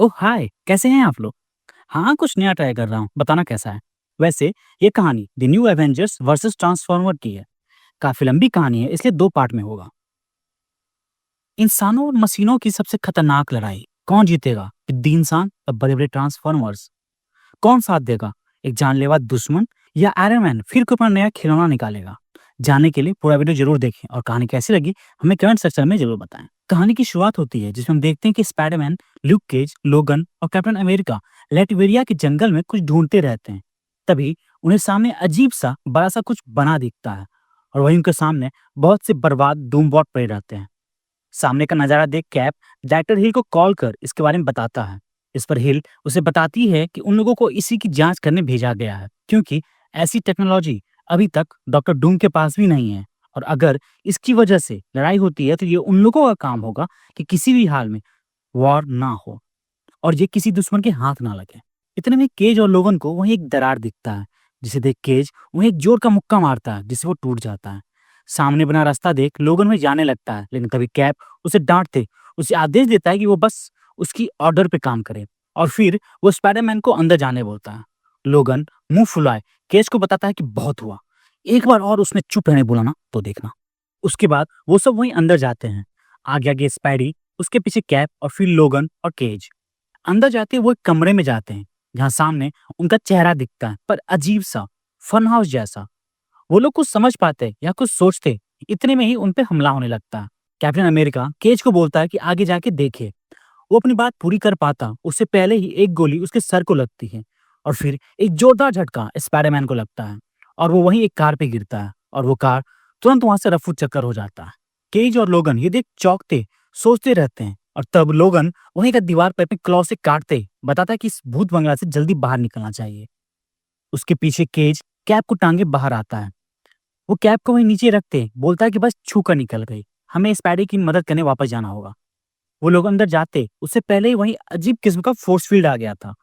ओह हाय! कैसे हैं आप लोग? हाँ, कुछ नया ट्राई कर रहा हूँ, बताना कैसा है? वैसे ये कहानी the new Avengers versus transformer की है। काफ़ी लंबी कहानी है इसलिए 2 पार्ट में होगा। इंसानों और मशीनों की सबसे खतरनाक लड़ाई। कौन जीतेगा? टिड्डी इंसान या बड़े-बड़े ट्रांसफॉर्मर्स? कौन साथ देगा? एक जानलेवा दुश्मन या आयरन मैन फिर कोई अपना नया खिलौना निकालेगा? जानने के लिए पूरा वीडियो जरूर देखें और कहानी कैसी लगी हमें कमेंट सेक्शन में जरूर बताएं। कहानी की शुरुआत होती है जिसमें हम देखते हैं कि स्पाइडरमैन, ल्यूक केज, लोगन और कैप्टन अमेरिका लैटवेरिया के जंगल में कुछ ढूंढते रहते हैं। तभी उन्हें सामने अजीब सा बड़ा सा कुछ बना दिखता है और वहीं उनके सामने बहुत से बर्बाद डूमबॉट पड़े रहते हैं। सामने का नजारा देख कैप डायरेक्टर हिल को कॉल कर इसके बारे में बताता है। इस पर हिल उसे बताती है कि उन लोगों को इसी की जांच करने भेजा गया है क्योंकि ऐसी टेक्नोलॉजी अभी तक डॉक्टर डूम के पास भी नहीं है और अगर इसकी वजह से लड़ाई होती है तो ये उन लोगों का काम होगा कि किसी भी हाल में वॉर ना हो और ये किसी दुश्मन के हाथ ना लगे। इतने में केज और लोगन को वहीं एक दरार दिखता है जिसे देख केज वहीं एक जोर का मुक्का मारता है जिससे वो टूट जाता है। सामने बना रास्ता देख लोगन में जाने लगता है लेकिन कभी कैप उसे डांटते उसे आदेश देता है कि वो बस उसकी ऑर्डर पे काम करे और फिर वो स्पाइडरमैन को अंदर जाने बोलता है। लोगन मुंह फुलाए केज को बताता है कि बहुत हुआ, एक बार और उसने चुप रहने बोला ना तो देखना। उसके बाद वो सब वहीं अंदर जाते हैं। आगे आगे स्पाइडी, उसके पीछे कैप और फिर लोगन और केज। अंदर जाते वो एक कमरे में जाते हैं जहाँ सामने उनका चेहरा दिखता है पर अजीब सा, फन हाउस जैसा। वो लोग कुछ समझ पाते या कुछ सोचते इतने में ही उन पे हमला होने लगता है। कैप्टन अमेरिका केज को बोलता है कि आगे जाके देखे। वो अपनी बात पूरी कर पाता उससे पहले ही एक गोली उसके सर को लगती है और फिर एक जोरदार झटका स्पाइडरमैन को लगता है और वो वहीं एक कार पे गिरता है और वो कार तुरंत वहां से रफू चक्कर हो जाता है। केज और लोगन ये देख चौंकते सोचते रहते हैं और तब लोगन वहीं का दीवार पर अपने क्लॉ से काटते बताता है कि इस भूत बंगला से जल्दी बाहर निकलना चाहिए। उसके पीछे केज कैप को टांगे बाहर आता है। वो कैप को वहीं नीचे रखते बोलता है कि बस छू कर निकल गई, हमें स्पाइडर की मदद करने वापस जाना होगा। वो लोग अंदर जाते उससे पहले ही वहीं अजीब किस्म का फोर्स फील्ड आ गया था।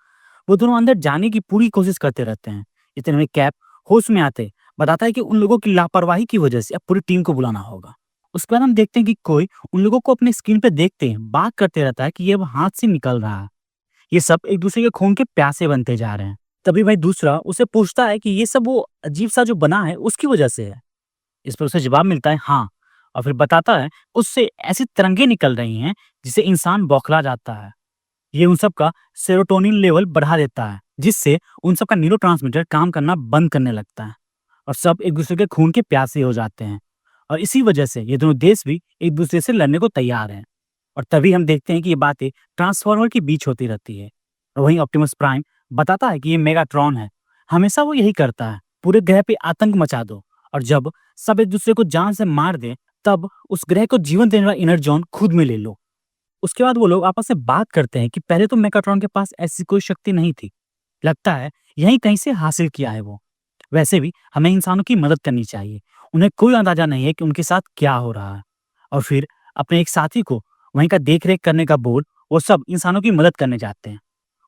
वो दोनों अंदर जाने की पूरी कोशिश करते रहते हैं। इतने में कैप होश में आते बताता है कि उन लोगों की लापरवाही की वजह से अब पूरी टीम को बुलाना होगा। उसके बाद हम देखते हैं कि कोई उन लोगों को अपने स्क्रीन पे देखते हैं बात करते रहता है कि ये अब हाथ से निकल रहा है। ये सब एक दूसरे के खून के प्यासे बनते जा रहे हैं। तभी भाई दूसरा उसे पूछता है कि ये सब वो अजीब सा जो बना है उसकी वजह से है। इस पर उसे जवाब मिलता है हाँ, और फिर बताता है उससे ऐसी तरंगे निकल रही हैं जिससे इंसान बौखला जाता है। ये उन सब का सेरोटोनिन लेवल बढ़ा देता है जिससे उन सब का न्यूरोट्रांसमीटर काम करना बंद करने लगता है और सब एक दूसरे के खून के प्यासे हो जाते हैं और इसी वजह से ये दोनों देश भी एक दूसरे से लड़ने को तैयार हैं। और तभी हम देखते हैं कि ये बातें ट्रांसफॉर्मर के बीच होती रहती है और वहीं ऑप्टिमस प्राइम बताता है कि ये मेगाट्रॉन है, हमेशा वो यही करता है, पूरे ग्रह पे आतंक मचा दो और जब सब एक दूसरे को जान से मार दे तब उस ग्रह को जीवन देने वाला इनर्जॉन खुद में ले लो। उसके बाद वो लोग आपस में बात करते हैं कि पहले तो मेगाट्रॉन के पास ऐसी कोई शक्ति नहीं थी, लगता है यहीं कहीं से हासिल किया है वो। वैसे भी हमें इंसानों की मदद करनी चाहिए, उन्हें कोई अंदाजा नहीं है कि उनके साथ क्या हो रहा है। और फिर अपने एक साथी को वहीं का देख रेख करने का बोल वो सब इंसानों की मदद करने जाते हैं।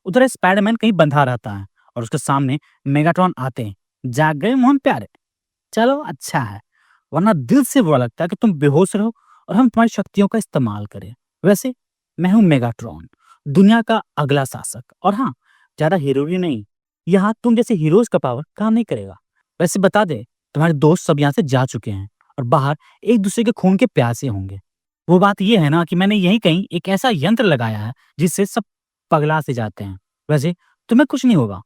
उधर स्पाइडरमैन कहीं बंधा रहता है और उसके सामने मेगाट्रॉन आते हैं। जाग गए मोहन प्यारे, चलो अच्छा है, वरना दिल से बुरा लगता है कि तुम बेहोश रहो और हम तुम्हारी शक्तियों का इस्तेमाल करें। वैसे मैं हूं मेगाट्रॉन, दुनिया का अगला शासक, और हाँ, ज्यादा हीरोई नहीं, यहाँ तुम जैसे हीरोज का पावर काम नहीं करेगा। वैसे बता दे, तुम्हारे दोस्त सब यहाँ से जा चुके हैं और बाहर एक दूसरे के खून के प्यासे होंगे। वो बात ये है ना कि मैंने यहीं कहीं एक ऐसा यंत्र लगाया है जिससे सब पगला से जाते हैं। वैसे तुम्हें कुछ नहीं होगा।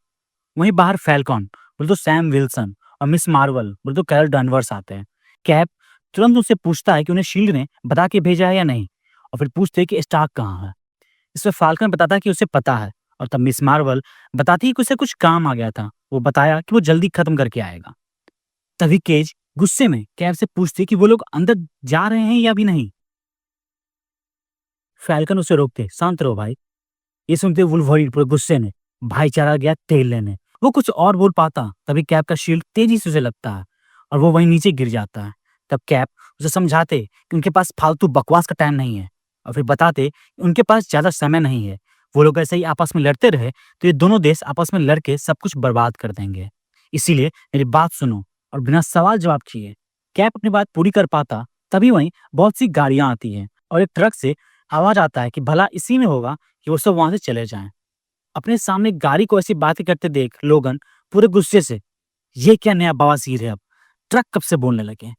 वहीं बाहर फैल्कॉन बोले तो सैम विल्सन और मिस मार्वल बोले तो कैरल डनवर्स आते हैं। कैप तुरंत उससे पूछता है कि उन्हें शील्ड ने बता के भेजा है या नहीं और फिर पूछते हैं कि स्टार्क कहाँ है। इसमें फाल्कन बताता है कि उसे पता है और तब मिस मार्वल बताती है कि उसे कुछ काम आ गया था, वो बताया कि वो जल्दी खत्म करके आएगा। तभी केज गुस्से में कैप से पूछती है कि वो लोग अंदर जा रहे हैं या भी नहीं। फैल्कन उसे रोकते, शांत रहो भाई। ये सुनते वुल्वरीन पूरे गुस्से में भाईचारा गया तेल लेने। वो कुछ और बोल पाता तभी कैप का शील्ड तेजी से उसे लगता है और वो वहीं नीचे गिर जाता है। तब कैप उसे समझाते कि उनके पास फालतू बकवास का टाइम नहीं है और फिर बताते कि उनके पास ज्यादा समय नहीं है। वो लोग ऐसे ही आपस में लड़ते रहे तो ये दोनों देश आपस में लड़के सब कुछ बर्बाद कर देंगे। इसीलिए मेरी बात सुनो और बिना सवाल जवाब किए। कैप अपनी बात पूरी कर पाता तभी वहीं बहुत सी गाड़ियां आती हैं और एक ट्रक से आवाज आता है कि भला इसी में होगा कि वो सब वहां से चले जाएं। अपने सामने गाड़ी को ऐसी बातें करते देख लोगन पूरे गुस्से से, ये क्या नया बवासीर है अब, ट्रक कब से बोलने लगे।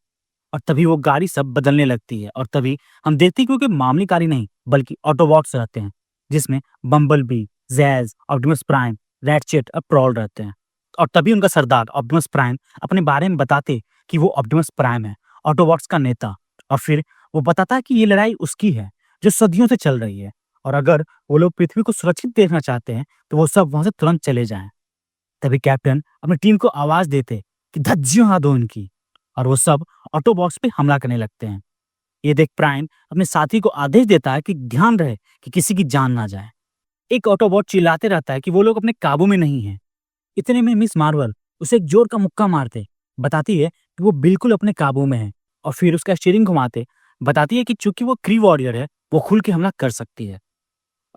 और तभी वो गाड़ी सब बदलने लगती है और तभी हम देखते हैं क्योंकि मामूली गाड़ी नहीं बल्कि ऑटोबॉट्स रहते हैं, जिसमें Bumblebee, Jazz, Optimus Prime, Ratchet और प्रॉल रहते हैं। और तभी उनका सरदार ऑप्टिमस प्राइम अपने बारे में बताते कि वो ऑप्टिमस प्राइम है, ऑटोबॉट्स का नेता। और फिर वो बताता है कि ये लड़ाई उसकी है जो सदियों से चल रही है, और अगर वो लोग पृथ्वी को सुरक्षित देखना चाहते हैं तो वो सब वहां से तुरंत चले जाएं। तभी कैप्टन अपनी टीम को आवाज देते कि धज्जियों उड़ा दो इनकी, और वो सब ऑटोबॉट्स पे हमला करने लगते हैं। ये देख प्राइम अपने साथी को आदेश देता है कि ध्यान रहे कि किसी की जान ना जाए। एक ऑटोबॉट चिल्लाते रहता है कि वो लोग अपने काबू में नहीं है। इतने में मिस मार्वल उसे एक जोर का मुक्का मारते बताती है कि वो बिल्कुल अपने काबू में है, और फिर उसका स्टीयरिंग घुमाते बताती है कि चूंकि वो क्री वॉरियर है वो खुल के हमला कर सकती है।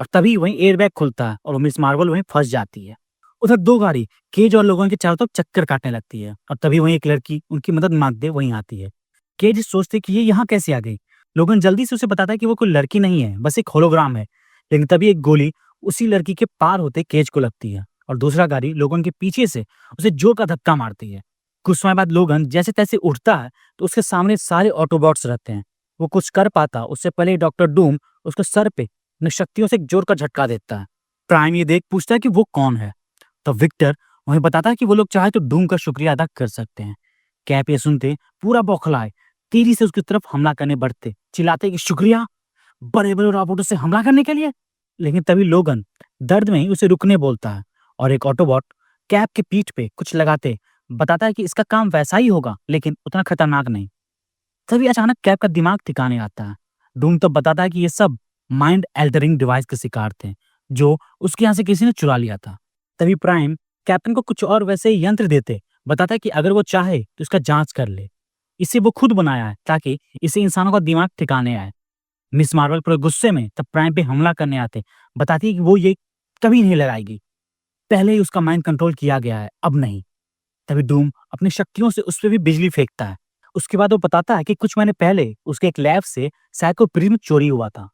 और तभी वहीं एयरबैग खुलता है और मिस मार्वल वहीं फंस जाती है। उधर दो गाड़ी केज और लोगों के चारों तरफ चक्कर काटने लगती है, और तभी वहीं एक लड़की उनकी मदद मांगते वहीं आती है। केज सोचते कि ये यहाँ कैसे आ गई। लोगन जल्दी से उसे बताता है कि वो कोई लड़की नहीं है, बस एक होलोग्राम है। लेकिन तभी एक गोली उसी लड़की के पार होते केज को लगती है, और दूसरा गाड़ी लोगन के पीछे से उसे जोर का धक्का मारती है। कुछ समय बाद लोगन जैसे तैसे उठता है तो उसके सामने सारे ऑटोबॉट्स रहते हैं। वो कुछ कर पाता उससे पहले डॉक्टर डूम उसके सर पे अपनी शक्तियों से एक जोर का झटका देता है। प्राइम ये देख पूछता है कि वो कौन है। तो विक्टर वहीं बताता है कि वो लोग चाहे तो डूम का शुक्रिया अदा कर सकते हैं। कैप ये सुनते पूरा बौखलाए तेजी से उसकी तरफ हमला करने बढ़ते, चिल्लाते कि शुक्रिया बड़े बड़े रोबोटों से हमला करने के लिए। लेकिन तभी लोगन दर्द में ही उसे रुकने बोलता है, और एक ऑटोबॉट कैप के पीठ पे कुछ लगाते बताता है कि इसका काम वैसा ही होगा लेकिन उतना खतरनाक नहीं। तभी अचानक कैप का दिमाग ठिकाने आता है। डूम तो बताता है कि ये सब माइंड एल्टरिंग डिवाइस के शिकार थे जो उसके यहाँ से किसी ने चुरा लिया था। तभी प्राइम कैप्टन को कुछ और वैसे ही यंत्र देते बताता है कि अगर वो चाहे तो इसका जांच कर ले। इसे वो खुद बनाया है ताकि इसे इंसानों का दिमाग ठिकाने आए। मिस मार्वल पूरे गुस्से में तब प्राइम पे हमला करने आते बताती है कि वो ये कभी नहीं लगाएगी, पहले ही उसका माइंड कंट्रोल किया गया है, अब नहीं। तभी डूम अपनी शक्तियों से उस पे भी बिजली फेंकता है। उसके बाद वो बताता है कि कुछ महीने पहले उसके एक लैब से साइको प्रिज्म चोरी हुआ था।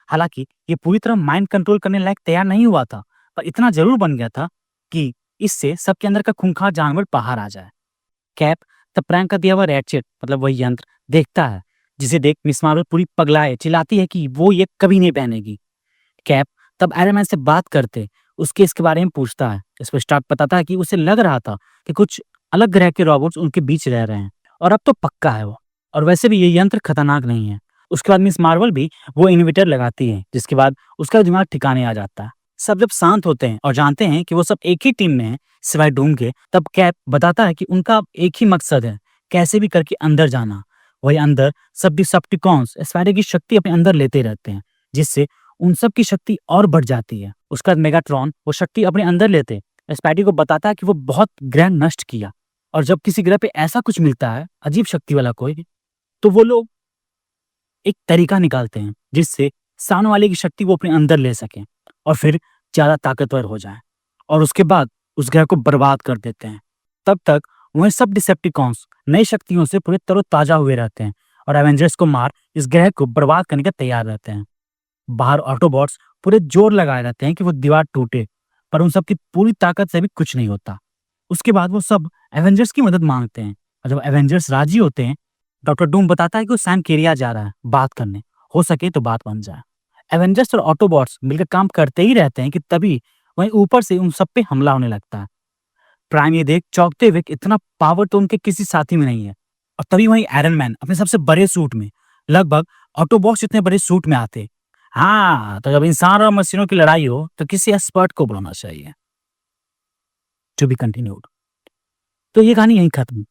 हालांकि ये पूरी तरह माइंड कंट्रोल करने लायक तैयार नहीं हुआ था, पर इतना जरूर बन गया था कि इससे सबके अंदर का खूंखार जानवर बाहर आ जाए। कैप तब प्रैंक का दिया हुआ रैटचेट मतलब वही यंत्र देखता है, जिसे देख मिस मार्वल पूरी पगलाए चिल्लाती है कि वो ये कभी नहीं पहनेगी। कैप तब आयरन मैन से बात करते उसके इसके बारे में पूछता है। इस पर स्टार्क बताता है कि उसे लग रहा था कि कुछ अलग ग्रह के रोबोट्स उनके बीच रह रहे हैं, और अब तो पक्का है वो। और वैसे भी ये यंत्र खतरनाक नहीं है। उसके बाद मिस मार्वल भी वो इन्विटर लगाती है, जिसके बाद उसका दिमाग ठिकाने आ जाता है। सब जब शांत होते हैं और जानते हैं कि वो सब एक ही टीम में हैं सिवाय डूम के, तब कैप बताता है कि उनका एक ही मकसद है, कैसे भी करके अंदर जाना। वही अंदर सब डिसेप्टिकॉन्स स्पाइडर की शक्ति अपने अंदर लेते रहते हैं, जिससे उन सब की शक्ति और बढ़ जाती है। उसके बाद मेगाट्रॉन वो शक्ति अपने अंदर लेते स्पाइडी को बताता है कि वो बहुत ग्रह नष्ट किया, और जब किसी ग्रह पे ऐसा कुछ मिलता है अजीब शक्ति वाला कोई, तो वो लोग एक तरीका निकालते हैं जिससे सामने वाले की शक्ति वो अपने अंदर ले सके और फिर ज्यादा ताकतवर हो जाए, और उसके बाद उस ग्रह को बर्बाद कर देते हैं। तब तक वह सब डिसेप्टिकॉन्स नई शक्तियों से पूरे तरोताजा हुए रहते हैं और एवेंजर्स को मार इस ग्रह को बर्बाद करने के तैयार रहते हैं। बाहर ऑटोबॉट्स पूरे जोर लगाए रहते हैं कि वो दीवार टूटे, पर उन सब की पूरी ताकत से भी कुछ नहीं होता। उसके बाद वो सब एवेंजर्स की मदद मांगते हैं, और जब एवेंजर्स राजी होते हैं, डॉक्टर डूम बताता है कि वो सैम केरिया जा रहा है बात करने, हो सके तो बात बन जाए। एवेंजर्स और ऑटोबॉट्स मिलकर काम करते ही रहते हैं कि तभी वहीं ऊपर से उन सब पे हमला होने लगता है। प्राइम ये देख चौंकते हुए कि इतना पावर तो उनके किसी साथी में नहीं है, और तभी वहीं आयरन मैन अपने सबसे बड़े सूट में, लगभग ऑटोबॉट्स इतने बड़े सूट में आते। हाँ, तो जब इंसान और मशीनों की लड़ाई हो तो किसी एक्सपर्ट को बुलाना चाहिए। To be continued. तो ये कहानी यहीं खत्म।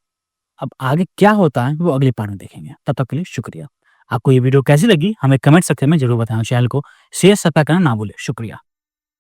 अब आगे क्या होता है वो अगले पार्ट में देखेंगे। तब तक के लिए शुक्रिया। आपको ये वीडियो कैसी लगी हमें कमेंट सेक्शन में जरूर बताएं। चैनल को शेयर सब्सक्राइब करना ना भूलें। शुक्रिया।